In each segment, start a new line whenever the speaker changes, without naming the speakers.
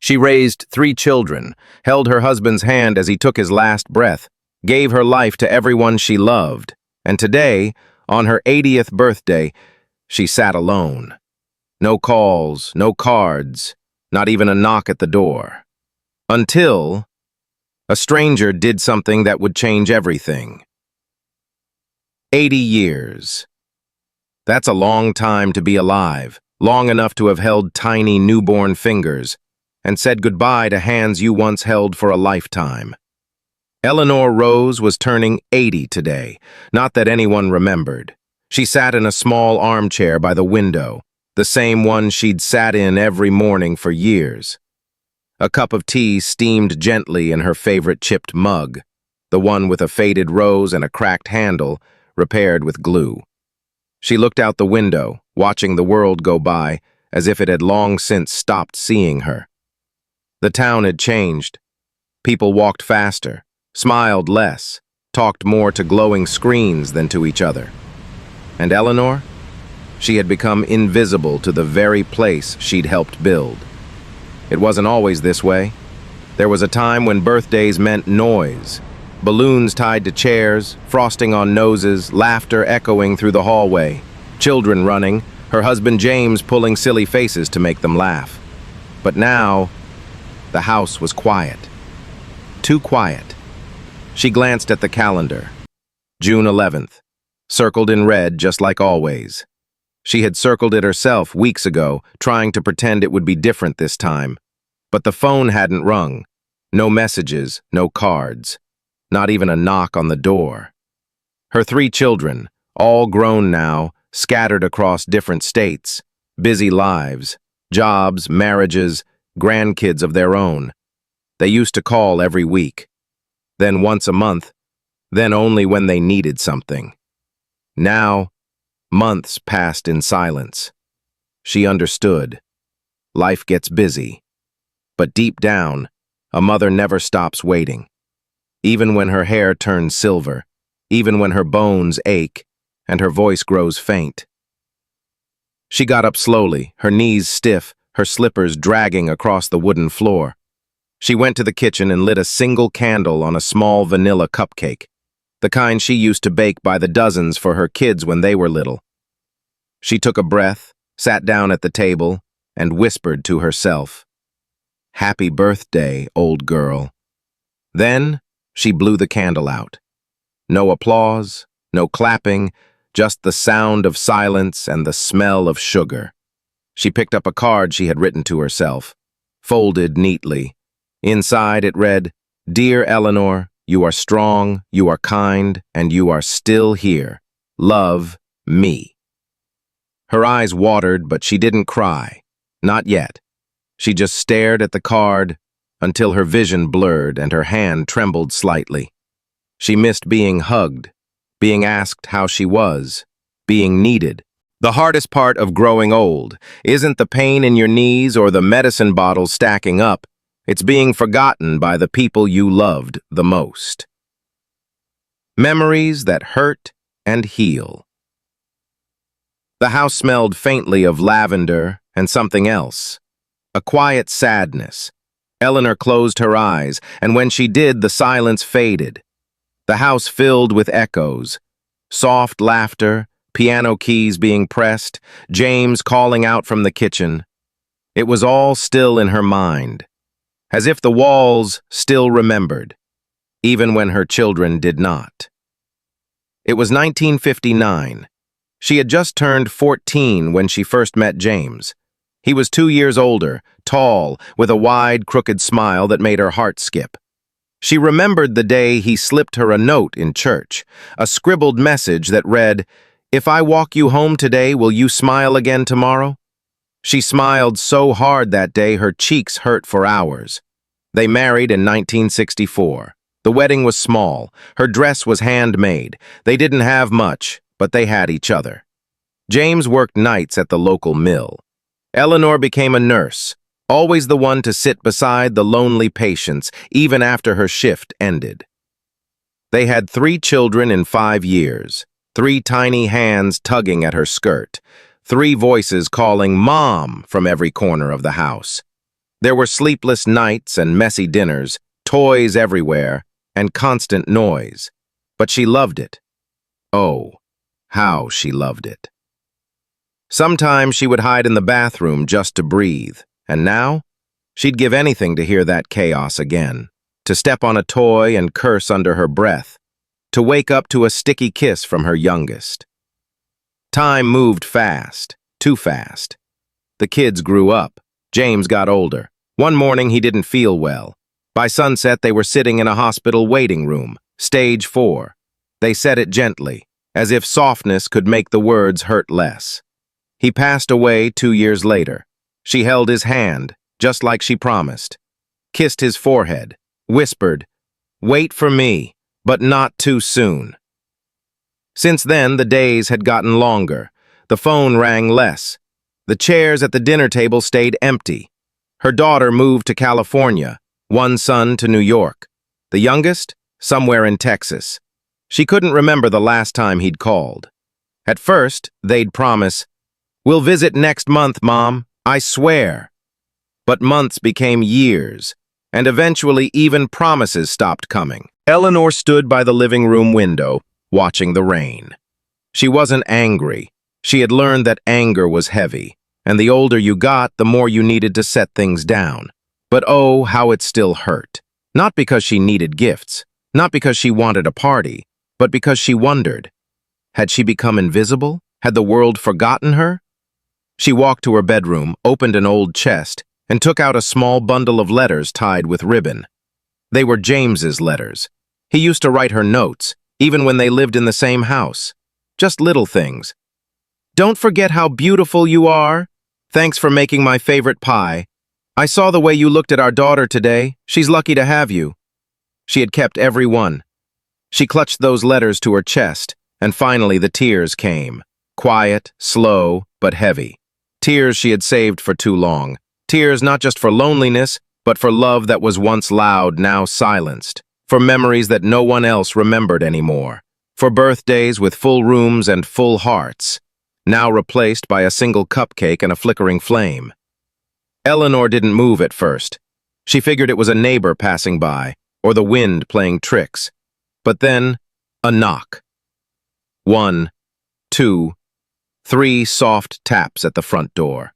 She raised 3 children, held her husband's hand as he took his last breath, gave her life to everyone she loved, and today, on her 80th birthday, she sat alone. No calls, no cards, not even a knock at the door. Until a stranger did something that would change everything. 80 years. That's a long time to be alive, long enough to have held tiny newborn fingers, and said goodbye to hands you once held for a lifetime. Eleanor Rose was turning 80 today, not that anyone remembered. She sat in a small armchair by the window, the same one she'd sat in every morning for years. A cup of tea steamed gently in her favorite chipped mug, the one with a faded rose and a cracked handle, repaired with glue. She looked out the window, watching the world go by, as if it had long since stopped seeing her. The town had changed. People walked faster, smiled less, talked more to glowing screens than to each other. And Eleanor? She had become invisible to the very place she'd helped build. It wasn't always this way. There was a time when birthdays meant noise. Balloons tied to chairs, frosting on noses, laughter echoing through the hallway, children running, her husband James pulling silly faces to make them laugh. But now, the house was quiet. Too quiet. She glanced at the calendar. June 11th, circled in red just like always. She had circled it herself weeks ago, trying to pretend it would be different this time. But the phone hadn't rung. No messages, no cards. Not even a knock on the door. Her 3 children, all grown now, scattered across different states, busy lives, jobs, marriages, grandkids of their own. They used to call every week, then once a month, then only when they needed something. Now, months passed in silence. She understood. Life gets busy. But deep down, a mother never stops waiting. Even when her hair turns silver, even when her bones ache, and her voice grows faint. She got up slowly, her knees stiff, her slippers dragging across the wooden floor. She went to the kitchen and lit a single candle on a small vanilla cupcake, the kind she used to bake by the dozens for her kids when they were little. She took a breath, sat down at the table, and whispered to herself, "Happy birthday, old girl." Then she blew the candle out. No applause, no clapping, just the sound of silence and the smell of sugar. She picked up a card she had written to herself, folded neatly. Inside it read, "Dear Eleanor, you are strong, you are kind, and you are still here. Love, me." Her eyes watered, but she didn't cry. Not yet. She just stared at the card until her vision blurred and her hand trembled slightly. She missed being hugged, being asked how she was, being needed. The hardest part of growing old isn't the pain in your knees or the medicine bottles stacking up. It's being forgotten by the people you loved the most. Memories that hurt and heal. The house smelled faintly of lavender and something else. A quiet sadness. Eleanor closed her eyes, and when she did, the silence faded. The house filled with echoes. Soft laughter, piano keys being pressed, James calling out from the kitchen. It was all still in her mind, as if the walls still remembered, even when her children did not. It was 1959. She had just turned 14 when she first met James. He was 2 years older, tall, with a wide, crooked smile that made her heart skip. She remembered the day he slipped her a note in church, a scribbled message that read, "If I walk you home today, will you smile again tomorrow?" She smiled so hard that day her cheeks hurt for hours. They married in 1964. The wedding was small. Her dress was handmade. They didn't have much, but they had each other. James worked nights at the local mill. Eleanor became a nurse, always the one to sit beside the lonely patients, even after her shift ended. They had 3 children in 5 years, 3 tiny hands tugging at her skirt, 3 voices calling Mom from every corner of the house. There were sleepless nights and messy dinners, toys everywhere, and constant noise. But she loved it. Oh, how she loved it. Sometimes she would hide in the bathroom just to breathe, and now she'd give anything to hear that chaos again, to step on a toy and curse under her breath, to wake up to a sticky kiss from her youngest. Time moved fast, too fast. The kids grew up. James got older. One morning he didn't feel well. By sunset they were sitting in a hospital waiting room, stage 4. They said it gently, as if softness could make the words hurt less. He passed away 2 years later. She held his hand, just like she promised, kissed his forehead, whispered, "Wait for me, but not too soon." Since then, the days had gotten longer. The phone rang less. The chairs at the dinner table stayed empty. Her daughter moved to California, one son to New York. The youngest, somewhere in Texas. She couldn't remember the last time he'd called. At first, they'd promise, "We'll visit next month, Mom, I swear." But months became years, and eventually even promises stopped coming. Eleanor stood by the living room window, watching the rain. She wasn't angry. She had learned that anger was heavy, and the older you got, the more you needed to set things down. But oh, how it still hurt. Not because she needed gifts, not because she wanted a party, but because she wondered. Had she become invisible? Had the world forgotten her? She walked to her bedroom, opened an old chest, and took out a small bundle of letters tied with ribbon. They were James's letters. He used to write her notes, even when they lived in the same house. Just little things. "Don't forget how beautiful you are. Thanks for making my favorite pie. I saw the way you looked at our daughter today. She's lucky to have you." She had kept every one. She clutched those letters to her chest, and finally the tears came. Quiet, slow, but heavy. Tears she had saved for too long. Tears not just for loneliness, but for love that was once loud, now silenced. For memories that no one else remembered anymore. For birthdays with full rooms and full hearts, now replaced by a single cupcake and a flickering flame. Eleanor didn't move at first. She figured it was a neighbor passing by, or the wind playing tricks. But then, a knock. 1, 2, 3 soft taps at the front door.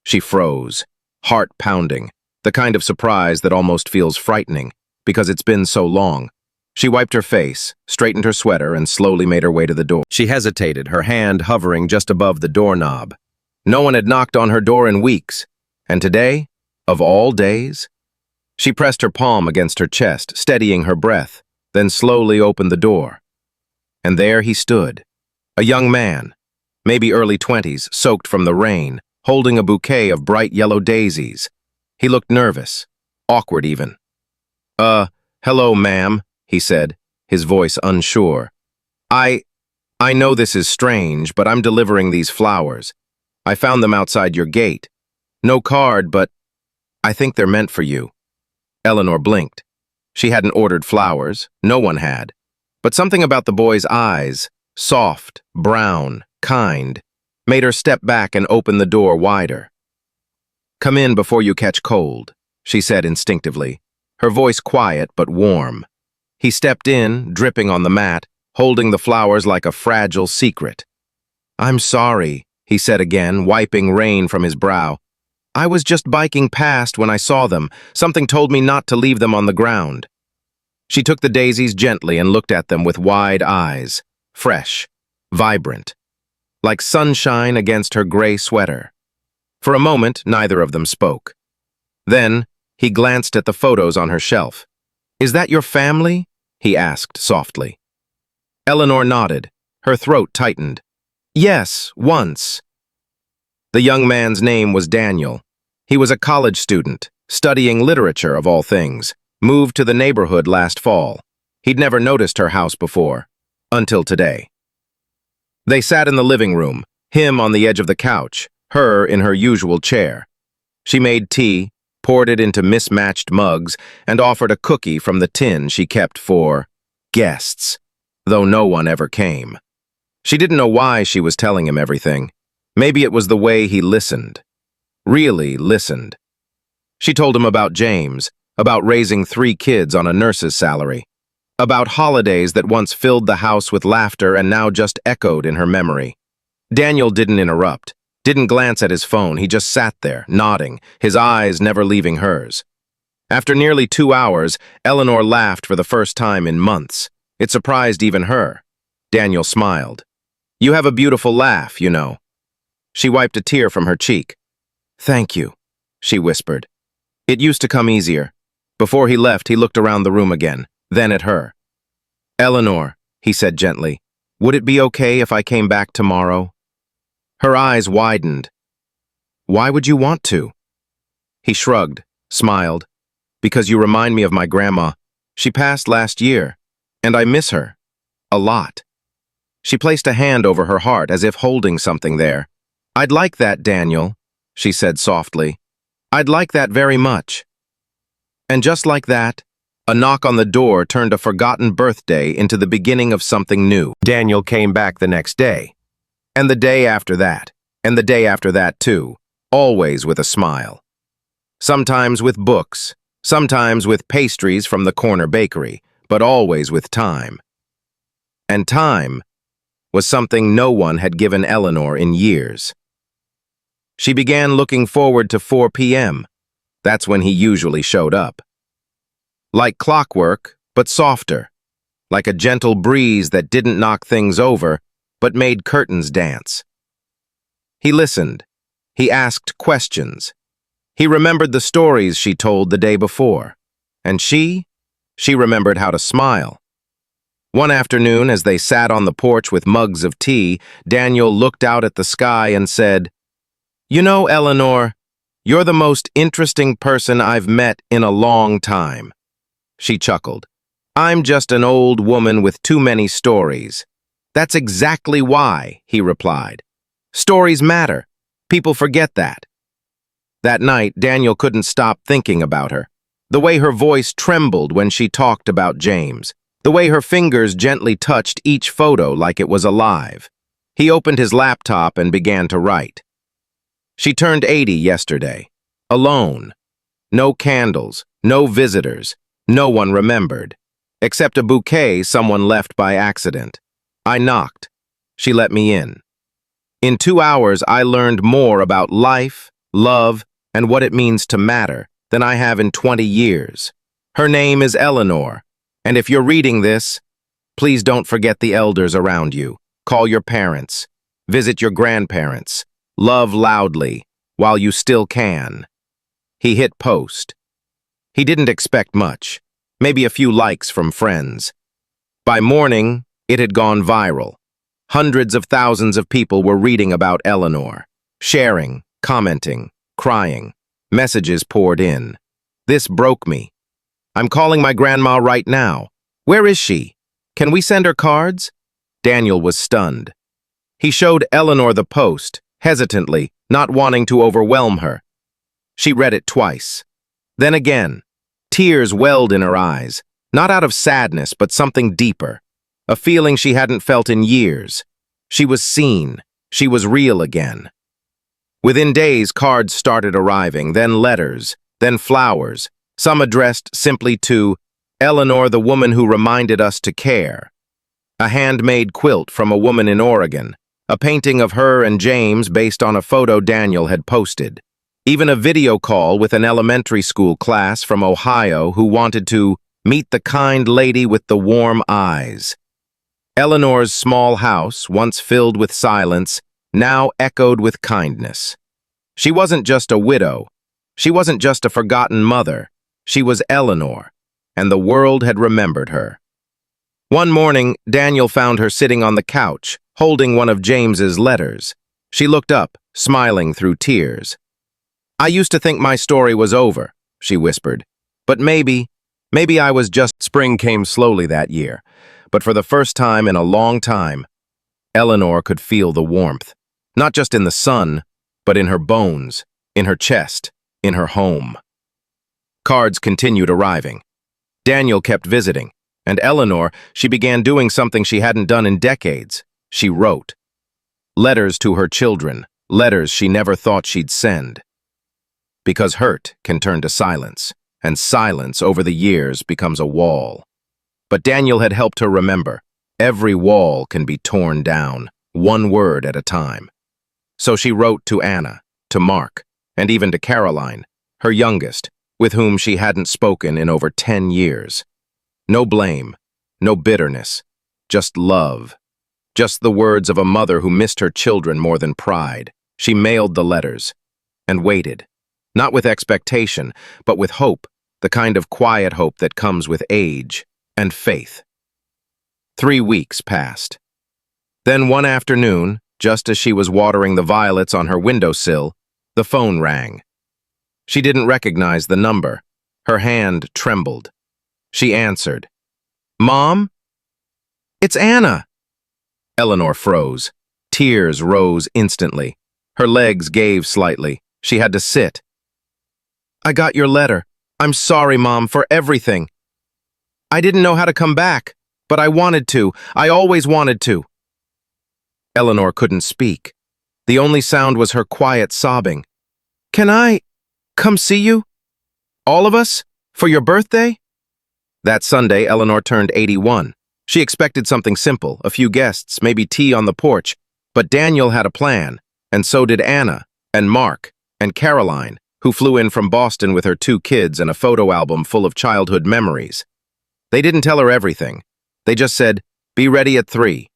She froze, heart pounding, the kind of surprise that almost feels frightening, because it's been so long. She wiped her face, straightened her sweater, and slowly made her way to the door. She hesitated, her hand hovering just above the doorknob. No one had knocked on her door in weeks. And today, of all days? She pressed her palm against her chest, steadying her breath, then slowly opened the door. And there he stood, a young man, maybe early 20s, soaked from the rain, holding a bouquet of bright yellow daisies. He looked nervous, awkward even. Hello, ma'am," he said, his voice unsure. I know this is strange, but I'm delivering these flowers. I found them outside your gate. No card, but I think they're meant for you." Eleanor blinked. She hadn't ordered flowers. No one had. But something about the boy's eyes, soft, brown, kind, made her step back and open the door wider. "Come in before you catch cold," she said instinctively, her voice quiet but warm. He stepped in, dripping on the mat, holding the flowers like a fragile secret. "I'm sorry," he said again, wiping rain from his brow. "I was just biking past when I saw them. Something told me not to leave them on the ground." She took the daisies gently and looked at them with wide eyes, fresh, vibrant, like sunshine against her gray sweater. For a moment, neither of them spoke. Then, he glanced at the photos on her shelf. "Is that your family?" he asked softly. Eleanor nodded, her throat tightened. "Yes, once." The young man's name was Daniel. He was a college student, studying literature of all things, moved to the neighborhood last fall. He'd never noticed her house before, until today. They sat in the living room, him on the edge of the couch, her in her usual chair. She made tea, poured it into mismatched mugs, and offered a cookie from the tin she kept for guests, though no one ever came. She didn't know why she was telling him everything. Maybe it was the way he listened. Really listened. She told him about James, about raising 3 kids on a nurse's salary, about holidays that once filled the house with laughter and now just echoed in her memory. Daniel didn't interrupt, didn't glance at his phone. He just sat there, nodding, his eyes never leaving hers. After nearly 2 hours, Eleanor laughed for the first time in months. It surprised even her. Daniel smiled. "You have a beautiful laugh, you know." She wiped a tear from her cheek. "Thank you," she whispered. It used to come easier. Before he left, he looked around the room again, then at her. "Eleanor," he said gently, "would it be okay if I came back tomorrow?" Her eyes widened. "Why would you want to?" He shrugged, smiled. "Because you remind me of my grandma. She passed last year, and I miss her. A lot." She placed a hand over her heart as if holding something there. "I'd like that, Daniel," she said softly. "I'd like that very much." And just like that, a knock on the door turned a forgotten birthday into the beginning of something new. Daniel came back the next day, and the day after that, and the day after that too, always with a smile. Sometimes with books, sometimes with pastries from the corner bakery, but always with time. And time was something no one had given Eleanor in years. She began looking forward to 4 p.m. That's when he usually showed up. Like clockwork, but softer. Like a gentle breeze that didn't knock things over, but made curtains dance. He listened. He asked questions. He remembered the stories she told the day before. And she remembered how to smile. One afternoon, as they sat on the porch with mugs of tea, Daniel looked out at the sky and said, "You know, Eleanor, you're the most interesting person I've met in a long time." She chuckled. "I'm just an old woman with too many stories." "That's exactly why," he replied. "Stories matter. People forget that." That night, Daniel couldn't stop thinking about her. The way her voice trembled when she talked about James. The way her fingers gently touched each photo like it was alive. He opened his laptop and began to write. She turned 80 yesterday. Alone. No candles, no visitors, no one remembered. Except a bouquet someone left by accident. I knocked. She let me in. In 2 hours, I learned more about life, love, and what it means to matter than I have in 20 years. Her name is Eleanor, and if you're reading this, please don't forget the elders around you. Call your parents. Visit your grandparents. Love loudly, while you still can. He hit post. He didn't expect much, maybe a few likes from friends. By morning, it had gone viral. Hundreds of thousands of people were reading about Eleanor, sharing, commenting, crying. Messages poured in. This broke me. I'm calling my grandma right now. Where is she? Can we send her cards? Daniel was stunned. He showed Eleanor the post, hesitantly, not wanting to overwhelm her. She read it twice. Then again. Tears welled in her eyes, not out of sadness, but something deeper. A feeling she hadn't felt in years. She was seen. She was real again. Within days, cards started arriving, then letters, then flowers, some addressed simply to Eleanor, the woman who reminded us to care. A handmade quilt from a woman in Oregon, a painting of her and James based on a photo Daniel had posted. Even a video call with an elementary school class from Ohio who wanted to meet the kind lady with the warm eyes. Eleanor's small house, once filled with silence, now echoed with kindness. She wasn't just a widow. She wasn't just a forgotten mother. She was Eleanor, and the world had remembered her. One morning, Daniel found her sitting on the couch, holding one of James's letters. She looked up, smiling through tears. I used to think my story was over, she whispered. But maybe I was just... Spring came slowly that year, but for the first time in a long time, Eleanor could feel the warmth. Not just in the sun, but in her bones, in her chest, in her home. Cards continued arriving. Daniel kept visiting, and Eleanor, she began doing something she hadn't done in decades. She wrote. Letters to her children, letters she never thought she'd send. because hurt can turn to silence, and silence over the years becomes a wall. But Daniel had helped her remember, every wall can be torn down, one word at a time. So she wrote to Anna, to Mark, and even to Caroline, her youngest, with whom she hadn't spoken in over 10 years. No blame, no bitterness, just love. Just the words of a mother who missed her children more than pride. She mailed the letters and waited, not with expectation, but with hope, the kind of quiet hope that comes with age and faith. 3 weeks passed. Then one afternoon, just as she was watering the violets on her windowsill, the phone rang. She didn't recognize the number. Her hand trembled. She answered. "Mom? It's Anna." Eleanor froze. Tears rose instantly. Her legs gave slightly. She had to sit. "I got your letter. I'm sorry, Mom, for everything. I didn't know how to come back, but I wanted to. I always wanted to." Eleanor couldn't speak. The only sound was her quiet sobbing. "Can I come see you? All of us? For your birthday?" That Sunday, Eleanor turned 81. She expected something simple, a few guests, maybe tea on the porch. But Daniel had a plan, and so did Anna, and Mark, and Caroline, who flew in from Boston with her 2 kids and a photo album full of childhood memories. They didn't tell her everything. They just said, "Be ready at 3.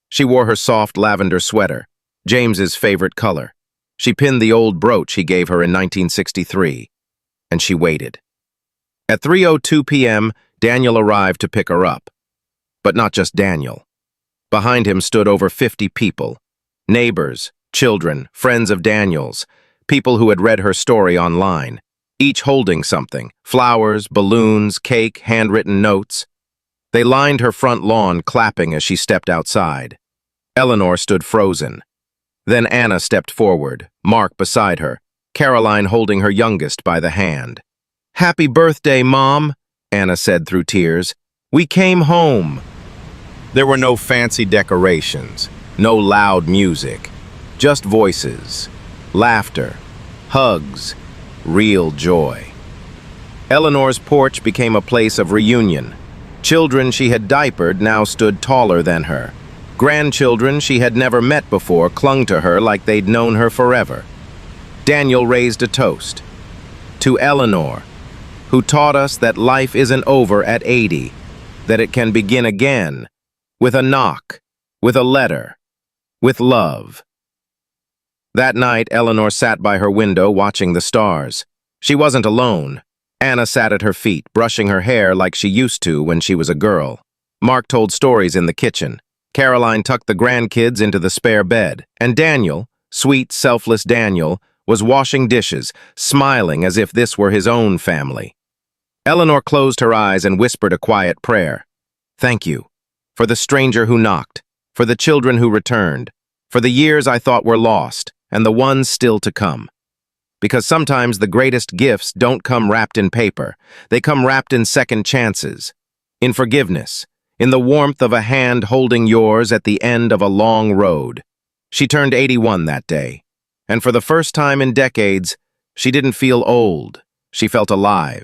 She wore her soft lavender sweater, James's favorite color. She pinned the old brooch he gave her in 1963, and she waited. At 3:02 p.m., Daniel arrived to pick her up. But not just Daniel. Behind him stood over 50 people, neighbors, children, friends of Daniel's, people who had read her story online, each holding something, flowers, balloons, cake, handwritten notes. They lined her front lawn, clapping as she stepped outside. Eleanor stood frozen. Then Anna stepped forward, Mark beside her, Caroline holding her youngest by the hand. "Happy birthday, Mom," Anna said through tears. "We came home." There were no fancy decorations, no loud music, just voices, laughter, hugs, real joy. Eleanor's porch became a place of reunion. Children she had diapered now stood taller than her. Grandchildren she had never met before clung to her like they'd known her forever. Daniel raised a toast. To Eleanor, who taught us that life isn't over at 80, that it can begin again, with a knock, with a letter, with love. That night, Eleanor sat by her window watching the stars. She wasn't alone. Anna sat at her feet, brushing her hair like she used to when she was a girl. Mark told stories in the kitchen. Caroline tucked the grandkids into the spare bed, and Daniel, sweet, selfless Daniel, was washing dishes, smiling as if this were his own family. Eleanor closed her eyes and whispered a quiet prayer. "Thank you, for the stranger who knocked, for the children who returned, for the years I thought were lost, and the ones still to come. Because sometimes the greatest gifts don't come wrapped in paper. They come wrapped in second chances, in forgiveness, in the warmth of a hand holding yours at the end of a long road." She turned 81 that day, and for the first time in decades, she didn't feel old. She felt alive.